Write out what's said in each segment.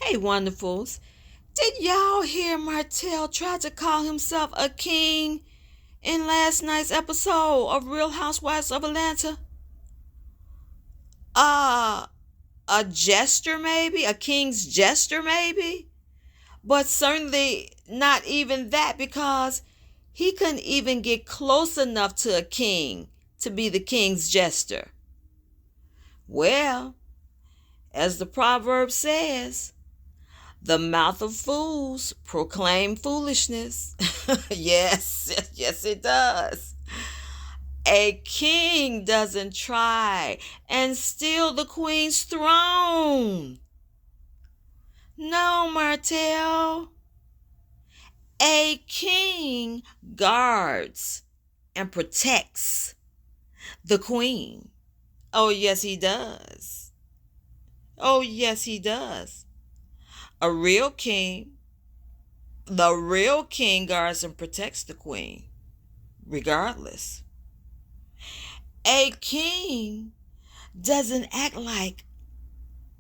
Hey, wonderfuls. Did y'all hear Martell try to call himself a king in last night's episode of Real Housewives of Atlanta? Uh, a jester maybe? A king's jester maybe? But certainly not even that, because he couldn't even get close enough to a king to be the king's jester. Well, as the proverb says, the mouth of fools proclaim foolishness. yes, it does. A king doesn't try and steal the queen's throne. No, Martell. A king guards and protects the queen. Oh, yes, he does. Oh, yes, he does. A real king, the real king guards and protects the queen, regardless. A king doesn't act like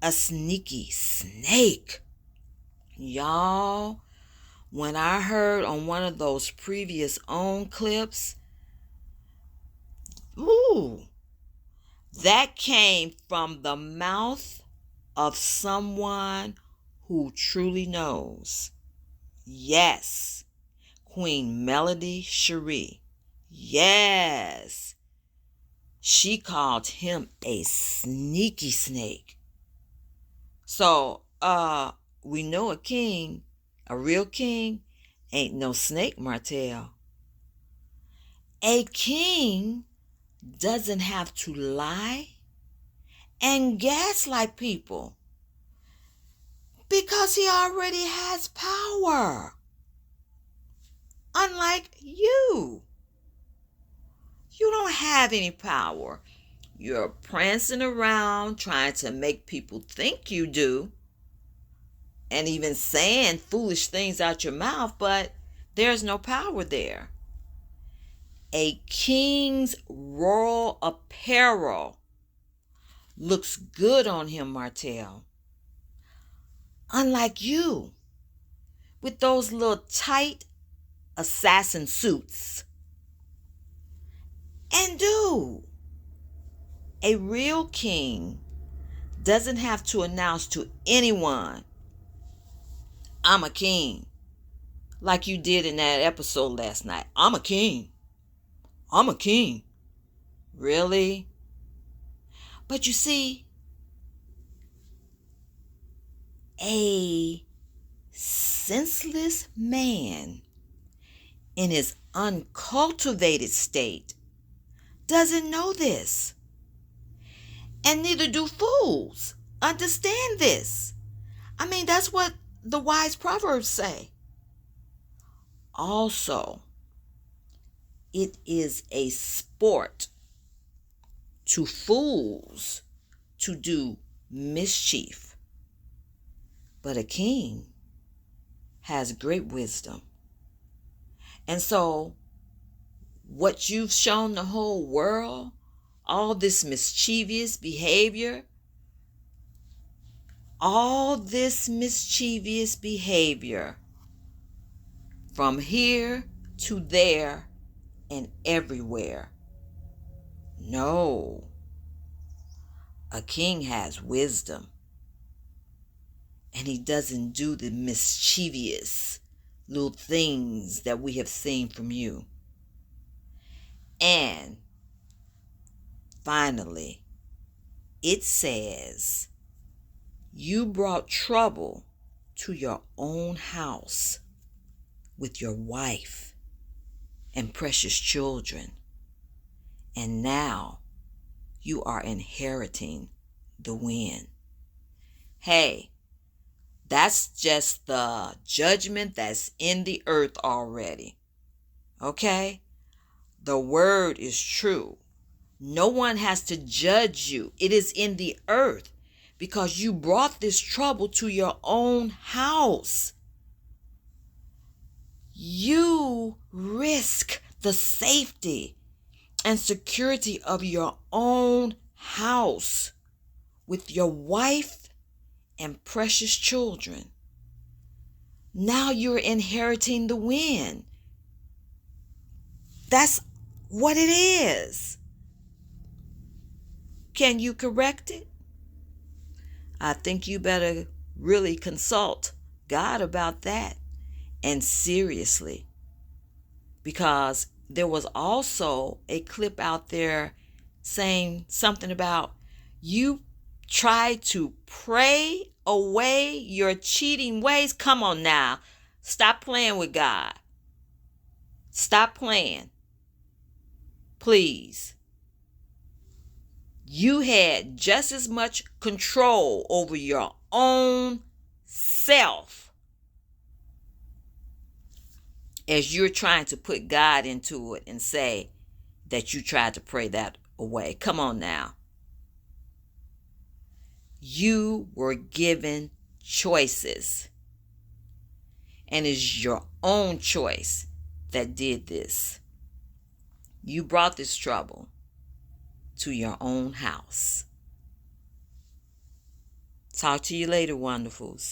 a sneaky snake. Y'all, when I heard on one of those previous OWN clips, ooh, that came from the mouth of someone who truly knows. Yes, Queen Melody Cherie. Yes, she called him a sneaky snake. So, we know a king, a real king, ain't no snake, Martell. A king doesn't have to lie and gaslight people because he already has power. Unlike you. You don't have any power. You're prancing around trying to make people think you do, and even saying foolish things out your mouth, but there's no power there. A king's royal apparel looks good on him, Martell. Unlike you, with those little tight assassin suits. And dude, a real king doesn't have to announce to anyone, I'm a king, like you did in that episode last night. I'm a king. I'm a king. Really? But you see, a senseless man in his uncultivated state doesn't know this. And neither do fools understand this. I mean, that's what the wise proverbs say. Also, it is a sport to fools to do mischief. But a king has great wisdom. And so, what you've shown the whole world, all this mischievous behavior, from here to there and everywhere. No, a king has wisdom, and he doesn't do the mischievous little things that we have seen from you. And finally, it says, you brought trouble to your own house with your wife and precious children, and now you are inheriting the win. Hey, that's just the judgment that's in the earth already. Okay? The word is true. No one has to judge you. It is in the earth because you brought this trouble to your own house. You risk the safety and security of your own house with your wife and precious children. Now you're inheriting the wind. That's what it is. Can you correct it? I think you better really consult God about that, and seriously, because there was also a clip out there saying something about you try to pray away your cheating ways. Come on now. Stop playing with God. Stop playing. Please. You had just as much control over your own self as you're trying to put God into it and say that you tried to pray that away. Come on now. You were given choices, and it's your own choice that did this. You brought this trouble to your own house. Talk to you later, wonderfuls.